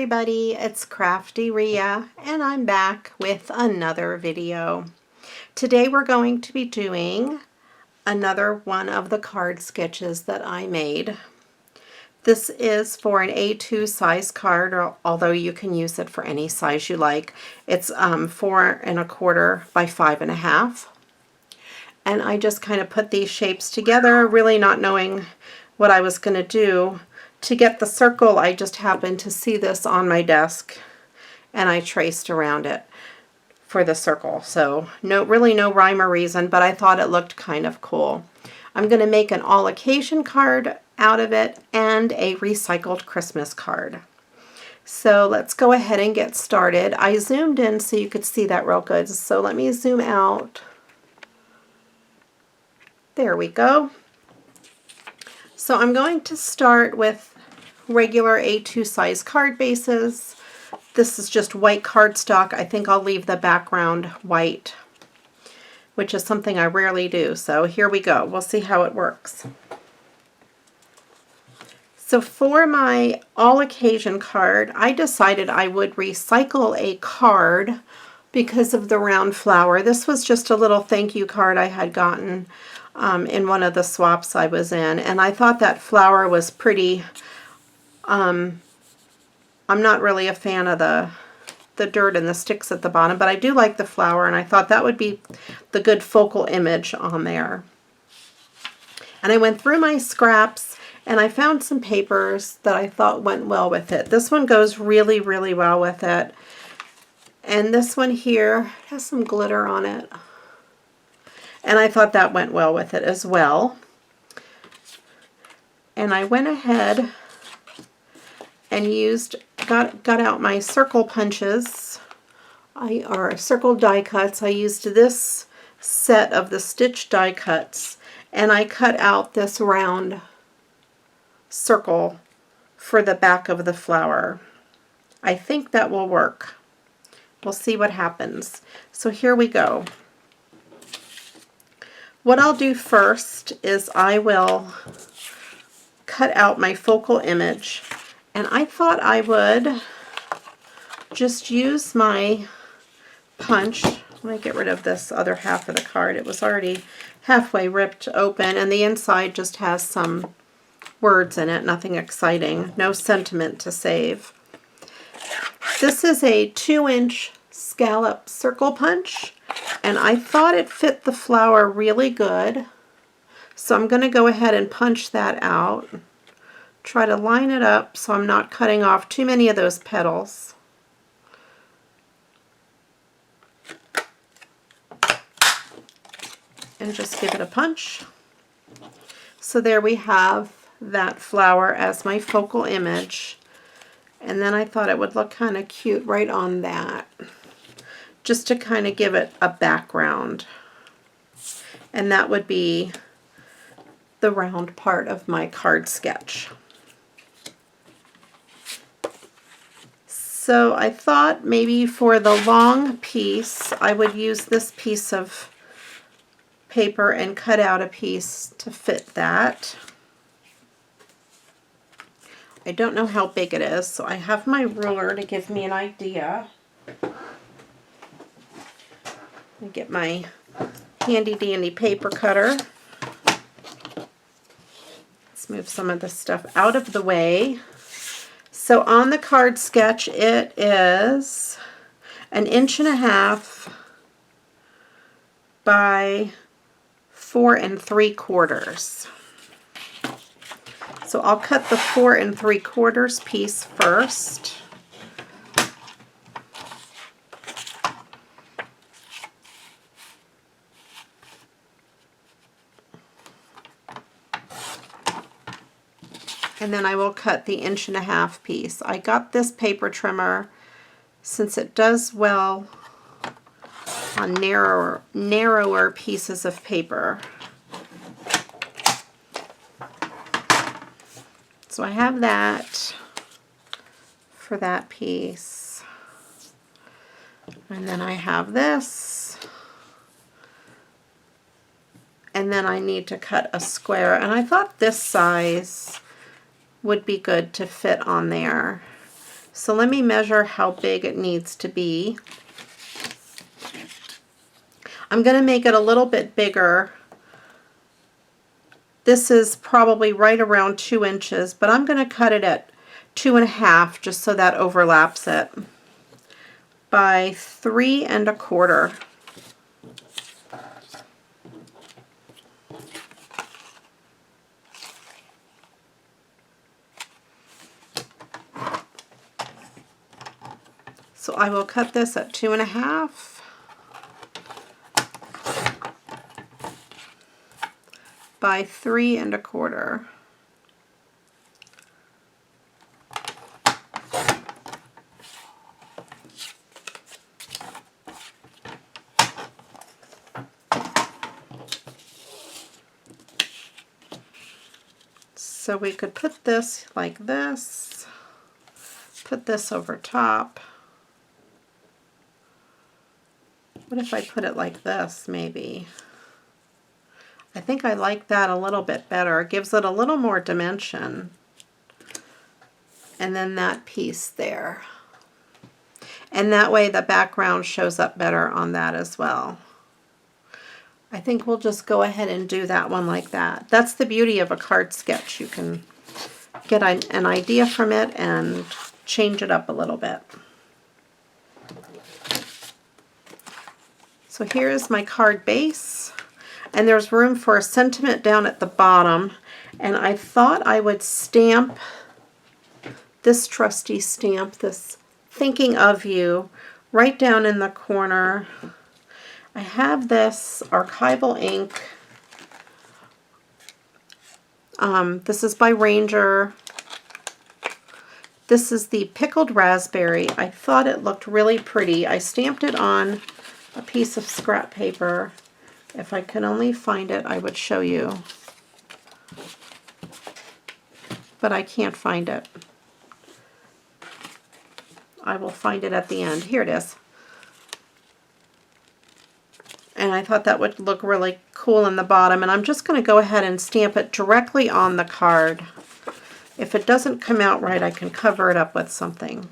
everybody, it's Crafty Rhea and I'm back with another video. Today we're going to be doing another one of the card sketches that I made. This is for an A2 size card, although you can use it for any size you like. It's 4 1/4 by 5 1/2. And I just kind of put these shapes together, really not knowing what I was going to do. To get the circle, I just happened to see this on my desk and I traced around it for the circle. So really no rhyme or reason, but I thought it looked kind of cool. I'm going to make an all occasion card out of it and a recycled Christmas card. So let's go ahead and get started. I zoomed in so you could see that real good. So let me zoom out. There we go. So I'm going to start with regular A2 size card bases. This is just white cardstock. I think I'll leave the background white, which is something I rarely do. So here we go. We'll see how it works. So for my all occasion card, I decided I would recycle a card because of the round flower. This was just a little thank you card I had gotten in one of the swaps I was in, and I thought that flower was pretty. I'm not really a fan of the dirt and the sticks at the bottom, but I do like the flower, and I thought that would be the good focal image on there. And I went through my scraps and I found some papers that I thought went well with it. This one goes really, really well with it. And this one here has some glitter on it. And I thought that went well with it as well. And I went ahead and got out my circle punches, or circle die cuts. I used this set of the stitch die cuts, and I cut out this round circle for the back of the flower. I think that will work. We'll see what happens. So here we go. What I'll do first is I will cut out my focal image, and I thought I would just use my punch. Let me get rid of this other half of the card. It was already halfway ripped open, and the inside just has some words in it, nothing exciting, no sentiment to save. This is a 2-inch scallop circle punch, and I thought it fit the flower really good. So I'm going to go ahead and punch that out. Try to line it up so I'm not cutting off too many of those petals. And just give it a punch. So there we have that flower as my focal image. And then I thought it would look kind of cute right on that, just to kind of give it a background. And that would be the round part of my card sketch. So I thought maybe for the long piece I would use this piece of paper and cut out a piece to fit that. I don't know how big it is, so I have my ruler to give me an idea. Let me get my handy dandy paper cutter. Let's move some of this stuff out of the way. So on the card sketch, it is 1 1/2 inches by 4 3/4. So I'll cut the 4 3/4 piece first. And then I will cut the 1 1/2 inch piece. I got this paper trimmer since it does well on narrower pieces of paper. So I have that for that piece. And then I have this. And then I need to cut a square. And I thought this size would be good to fit on there. So let me measure how big it needs to be. I'm going to make it a little bit bigger. This is probably right around 2 inches, but I'm going to cut it at 2.5 just so that overlaps it by 3 1/4. So I will cut this at 2.5 by 3 1/4. So we could put this like this, put this over top. What if I put it like this, maybe? I think I like that a little bit better. It gives it a little more dimension. And then that piece there. And that way the background shows up better on that as well. I think we'll just go ahead and do that one like that. That's the beauty of a card sketch. You can get an idea from it and change it up a little bit. So here is my card base, and there's room for a sentiment down at the bottom, and I thought I would stamp this trusty stamp, this thinking of you, right down in the corner. I have this archival ink. This is by Ranger. This is the pickled raspberry. I thought it looked really pretty. I stamped it on a piece of scrap paper. If I could only find it, I would show you. But I can't find it. I will find it at the end. Here it is. And I thought that would look really cool in the bottom. And I'm just going to go ahead and stamp it directly on the card. If it doesn't come out right, I can cover it up with something.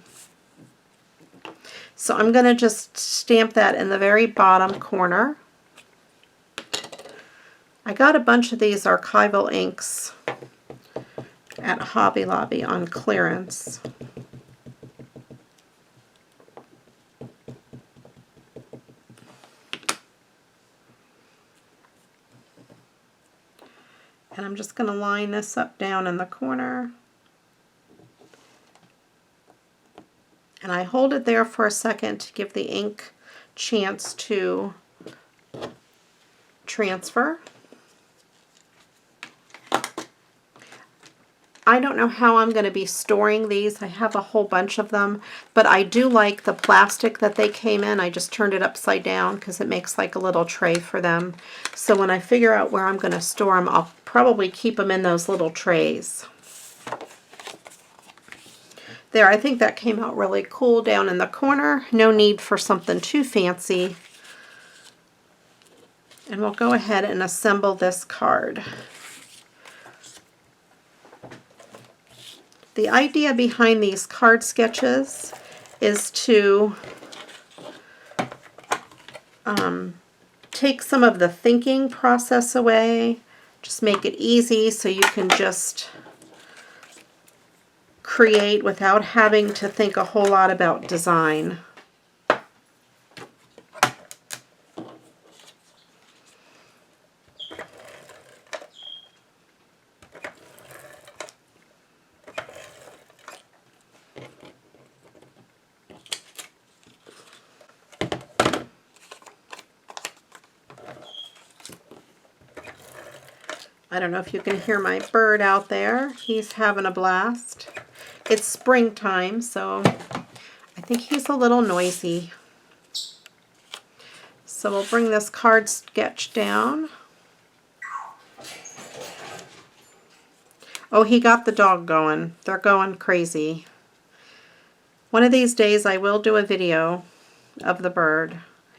So I'm going to just stamp that in the very bottom corner. I got a bunch of these archival inks at Hobby Lobby on clearance. And I'm just going to line this up down in the corner. And I hold it there for a second to give the ink chance to transfer. I don't know how I'm going to be storing these. I have a whole bunch of them, but I do like the plastic that they came in. I just turned it upside down because it makes like a little tray for them. So when I figure out where I'm going to store them, I'll probably keep them in those little trays. There, I think that came out really cool down in the corner. No need for something too fancy. And we'll go ahead and assemble this card. The idea behind these card sketches is to take some of the thinking process away, just make it easy so you can just create without having to think a whole lot about design. I don't know if you can hear my bird out there. He's having a blast. It's springtime, so I think he's a little noisy. So we'll bring this card sketch down. Oh, he got the dog going. They're going crazy. One of these days I will do a video of the bird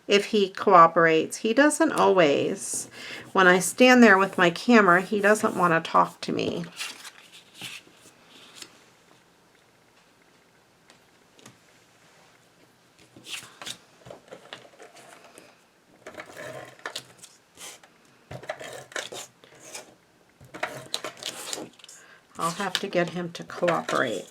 if he cooperates. He doesn't always. When I stand there with my camera, he doesn't want to talk to me. I'll have to get him to cooperate.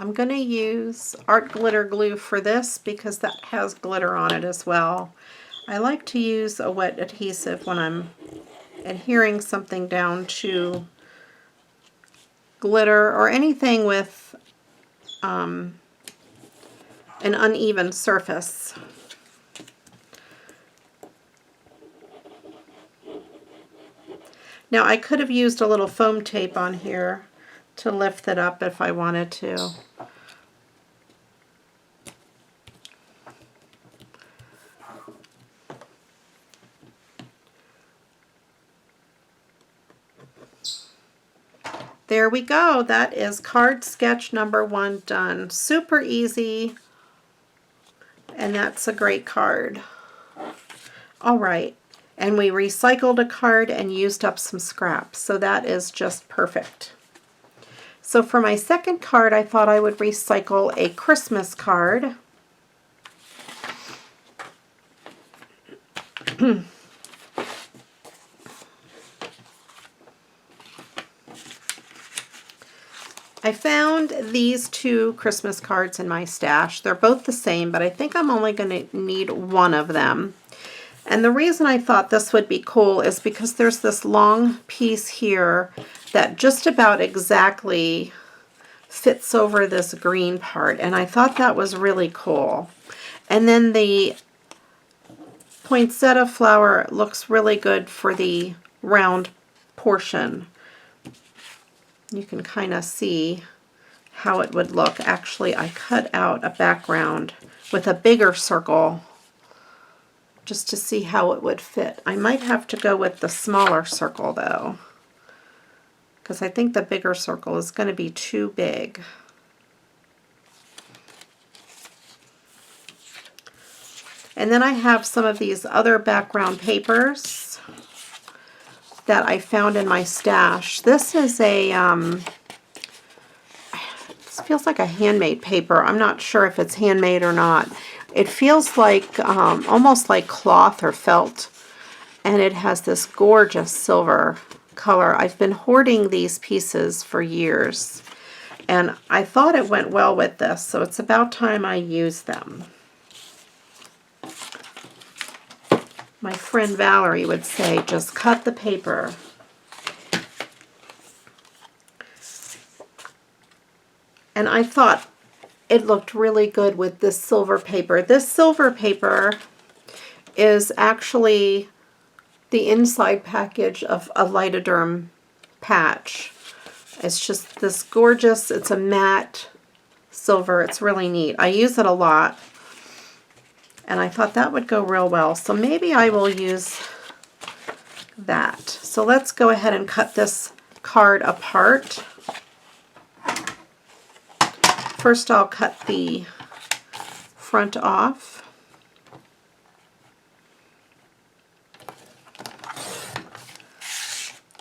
I'm going to use art glitter glue for this because that has glitter on it as well. I like to use a wet adhesive when I'm adhering something down to glitter or anything with an uneven surface. Now I could have used a little foam tape on here to lift it up if I wanted to. There we go. That is card sketch number 1 done. Super easy, and that's a great card. All right, and we recycled a card and used up some scraps, so that is just perfect. So for my second card, I thought I would recycle a Christmas card. I found these 2 Christmas cards in my stash. They're both the same, but I think I'm only going to need one of them. And the reason I thought this would be cool is because there's this long piece here that just about exactly fits over this green part, and I thought that was really cool. And then the poinsettia flower looks really good for the round portion. You can kind of see how it would look. Actually, I cut out a background with a bigger circle just to see how it would fit. I might have to go with the smaller circle though, because I think the bigger circle is going to be too big. And then I have some of these other background papers that I found in my stash. This is a, this feels like a handmade paper. I'm not sure if it's handmade or not. It feels like, almost like cloth or felt, and it has this gorgeous silver color. I've been hoarding these pieces for years, and I thought it went well with this, so it's about time I use them. My friend Valerie would say, just cut the paper. And I thought it looked really good with this silver paper. This silver paper is actually the inside package of a Litoderm patch. It's just this gorgeous, it's a matte silver. It's really neat. I use it a lot, and I thought that would go real well. So maybe I will use that. So let's go ahead and cut this card apart. First I'll cut the front off.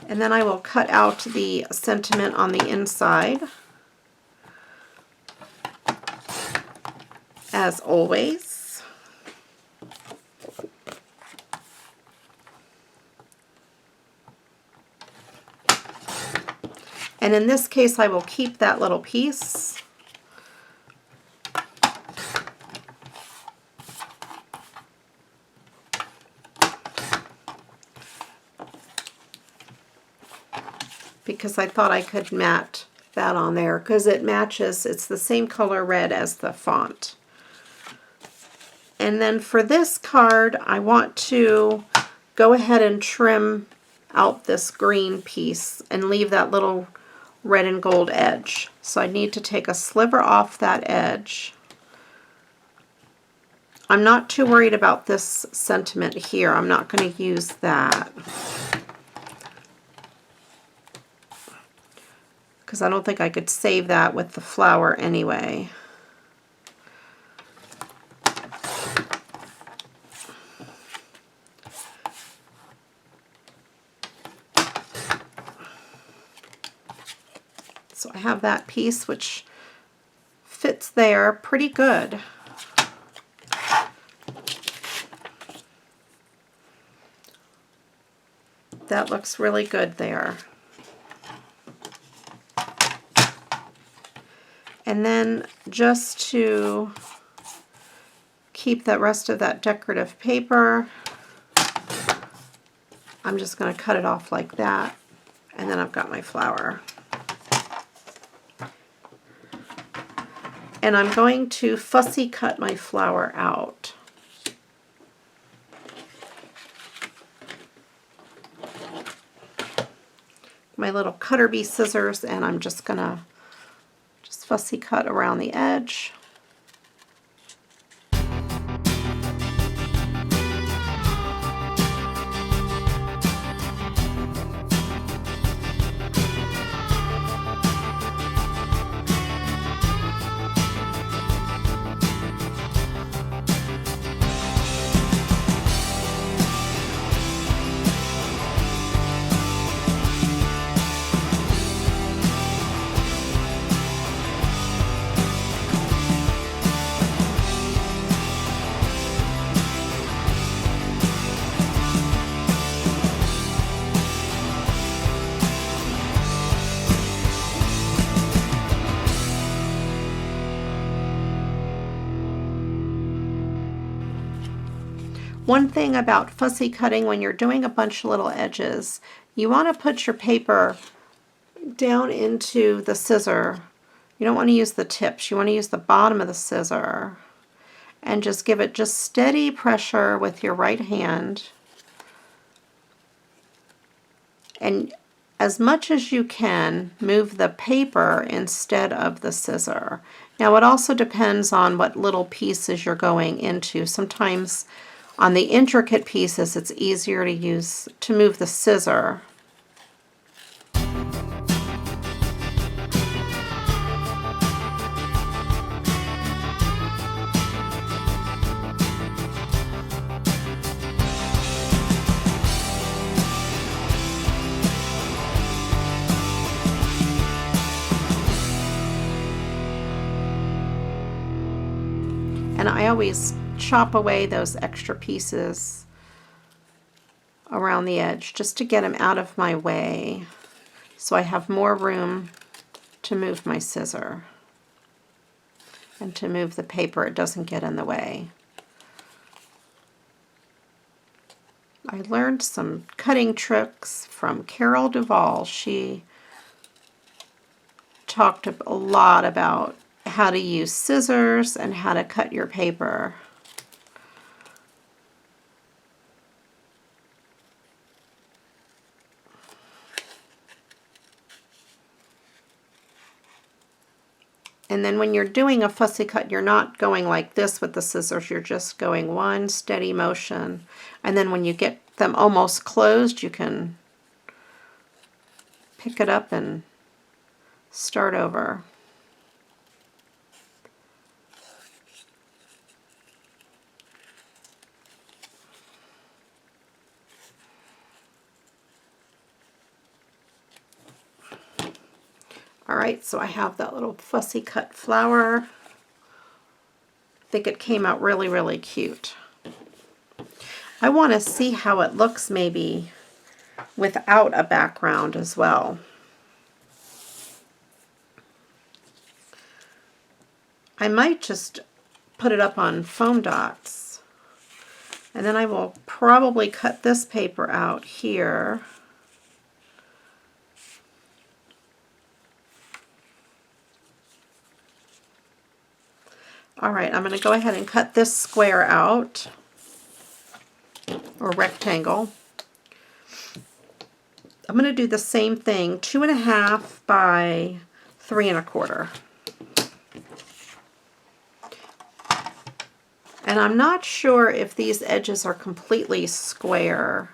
And then I will cut out the sentiment on the inside, as always. And in this case, I will keep that little piece. Because I thought I could mat that on there because it matches, it's the same color red as the font. And then for this card, I want to go ahead and trim out this green piece and leave that little red and gold edge. So I need to take a sliver off that edge. I'm not too worried about this sentiment here. I'm not going to use that, because I don't think I could save that with the flower anyway. So I have that piece which fits there pretty good. That looks really good there. And then just to keep the rest of that decorative paper, I'm just going to cut it off like that, and then I've got my flower. And I'm going to fussy cut my flower out. My little cutter bee scissors, and I'm just going to fussy cut around the edge. One thing about fussy cutting when you're doing a bunch of little edges, you want to put your paper down into the scissor. You don't want to use the tips. You want to use the bottom of the scissor and just give it just steady pressure with your right hand. And as much as you can, move the paper instead of the scissor. Now it also depends on what little pieces you're going into. Sometimes on the intricate pieces, it's easier to move the scissor. And I always chop away those extra pieces around the edge just to get them out of my way so I have more room to move my scissor and to move the paper. It doesn't get in the way. I learned some cutting tricks from Carol Duvall. She talked a lot about how to use scissors and how to cut your paper. And then when you're doing a fussy cut, you're not going like this with the scissors, you're just going one steady motion. And then when you get them almost closed, you can pick it up and start over. Alright, so I have that little fussy cut flower. I think it came out really, really cute. I want to see how it looks maybe without a background as well. I might just put it up on foam dots. And then I will probably cut this paper out here. Alright, I'm going to go ahead and cut this square out, or rectangle. I'm going to do the same thing, 2.5 by 3.25. And I'm not sure if these edges are completely square.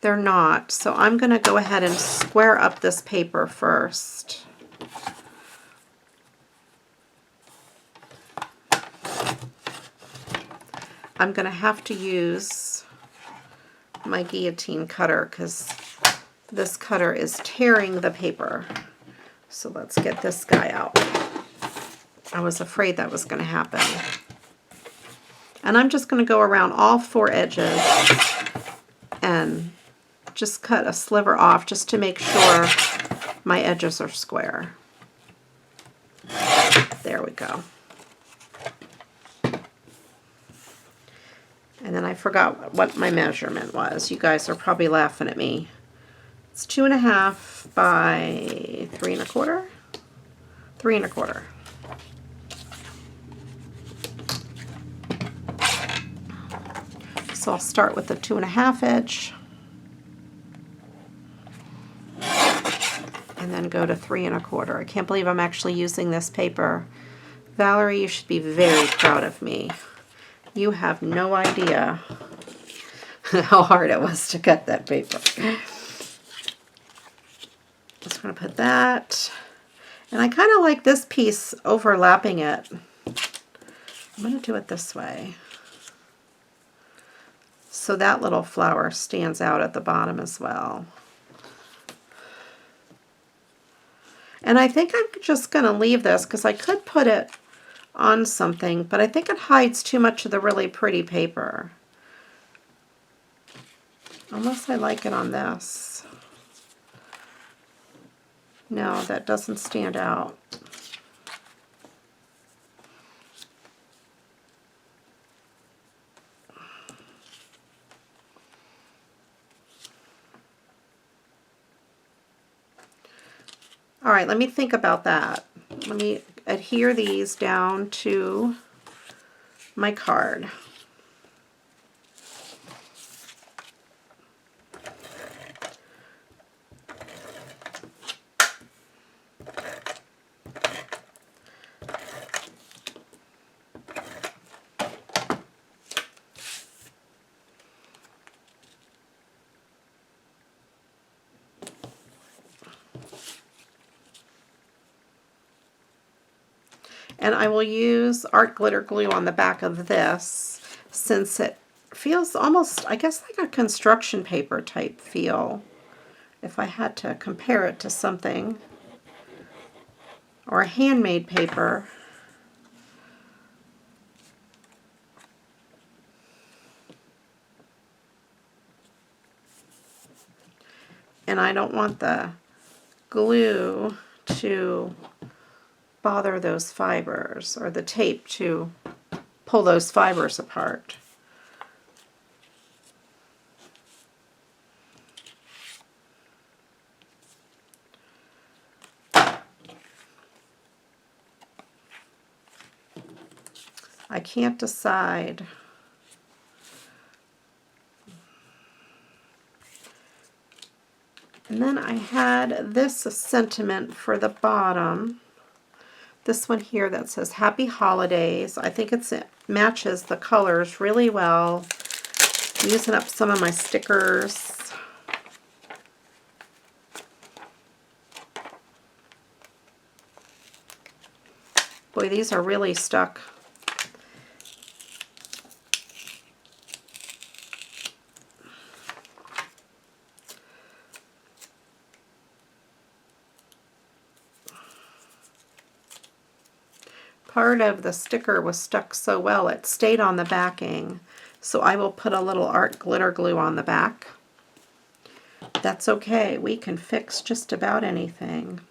They're not, so I'm going to go ahead and square up this paper first. I'm going to have to use my guillotine cutter because this cutter is tearing the paper. So let's get this guy out. I was afraid that was going to happen. And I'm just going to go around all 4 edges and just cut a sliver off just to make sure my edges are square. There we go. And then I forgot what my measurement was. You guys are probably laughing at me. It's 2.5 by 3 1/4. 3 1/4. So I'll start with the 2.5 edge. And then go to 3 1/4. I can't believe I'm actually using this paper. Valerie, you should be very proud of me. You have no idea how hard it was to cut that paper. Just going to put that. And I kind of like this piece overlapping it. I'm going to do it this way. So that little flower stands out at the bottom as well. And I think I'm just going to leave this because I could put it on something, but I think it hides too much of the really pretty paper. Unless I like it on this. No, that doesn't stand out. All right, let me think about that. Let me adhere these down to my card. And I will use art glitter glue on the back of this since it feels almost, I guess, like a construction paper type feel. If I had to compare it to something, or a handmade paper. And I don't want the glue to bother those fibers, or the tape to pull those fibers apart. I can't decide. And then I had this sentiment for the bottom. This one here that says Happy Holidays. I think it matches the colors really well. I'm using up some of my stickers. Boy, these are really stuck. Part of the sticker was stuck so well it stayed on the backing, so I will put a little art glitter glue on the back. That's okay, we can fix just about anything.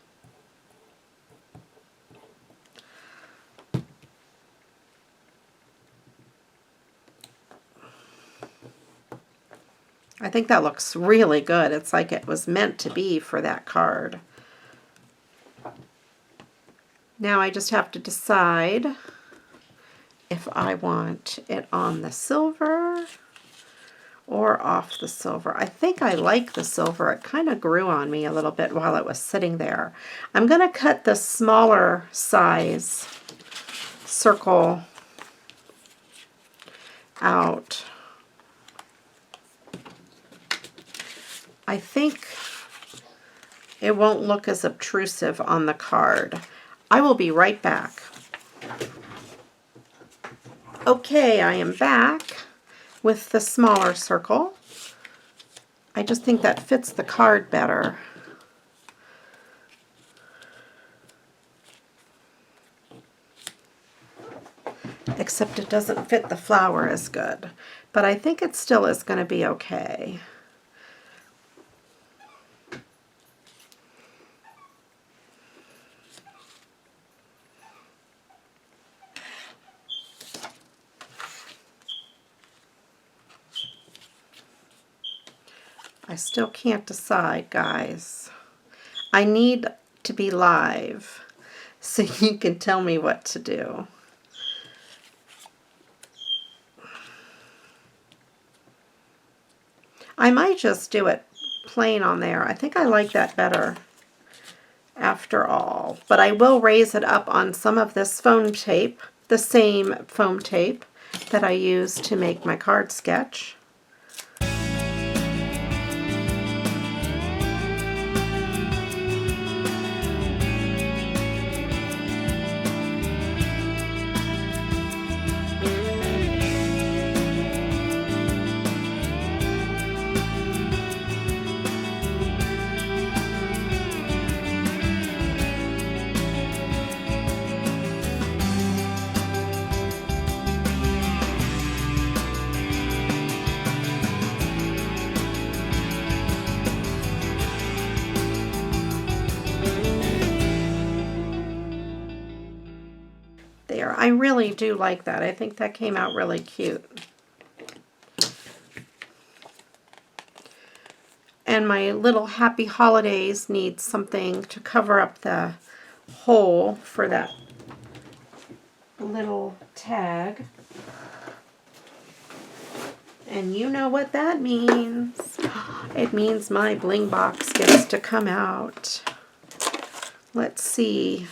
I think that looks really good. It's like it was meant to be for that card. Now I just have to decide if I want it on the silver or off the silver. I think I like the silver. It kind of grew on me a little bit while it was sitting there. I'm going to cut the smaller size circle out. I think it won't look as obtrusive on the card. I will be right back. Okay, I am back with the smaller circle. I just think that fits the card better. except it doesn't fit the flower as good. But I think it still is going to be okay. I still can't decide, guys. I need to be live so you can tell me what to do. I might just do it plain on there. I think I like that better after all. But I will raise it up on some of this foam tape, the same foam tape that I used to make my card sketch. There, I really do like that. I think that came out really cute. And my little happy holidays needs something to cover up the hole for that little tag. And you know what that means. It means my bling box gets to come out. Let's see.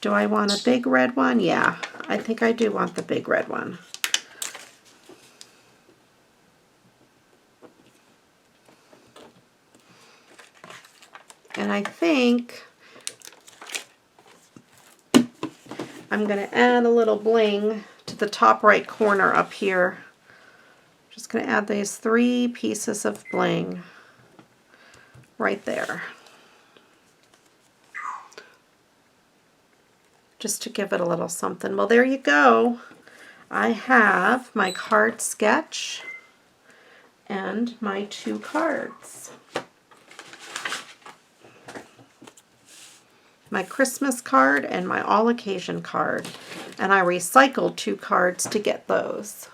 Do I want a big red one? Yeah, I think I do want the big red one. And I think I'm going to add a little bling to the top right corner up here. Just going to add these 3 pieces of bling right there. Just to give it a little something. Well, there you go. I have my card sketch and my 2 cards. My Christmas card and my all occasion card. And I recycled 2 cards to get those.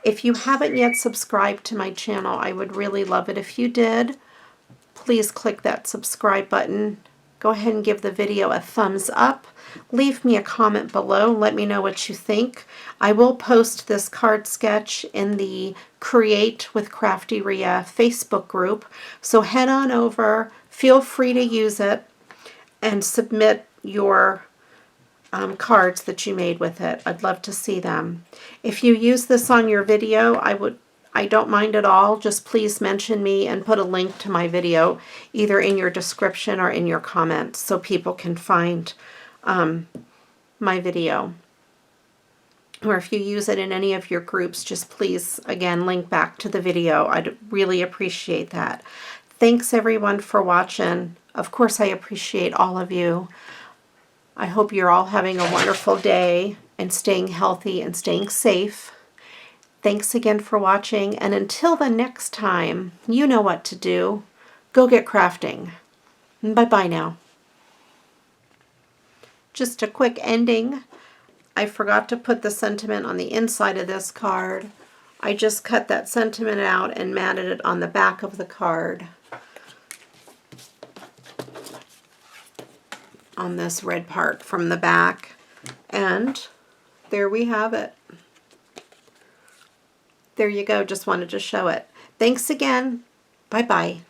If you haven't yet subscribed to my channel, I would really love it if you did. Please click that subscribe button. Go ahead and give the video a thumbs up. Leave me a comment below. Let me know what you think. I will post this card sketch in the Create with Crafty Rhea Facebook group. So head on over. Feel free to use it and submit your cards that you made with it. I'd love to see them. If you use this on your video, I don't mind at all. Just please mention me and put a link to my video either in your description or in your comments so people can find my video. Or if you use it in any of your groups, just please, again, link back to the video. I'd really appreciate that. Thanks, everyone, for watching. Of course, I appreciate all of you. I hope you're all having a wonderful day and staying healthy and staying safe. Thanks again for watching, and until the next time, you know what to do. Go get crafting. Bye-bye now. Just a quick ending. I forgot to put the sentiment on the inside of this card. I just cut that sentiment out and matted it on the back of the card. On this red part from the back. And there we have it. There you go. Just wanted to show it. Thanks again. Bye-bye.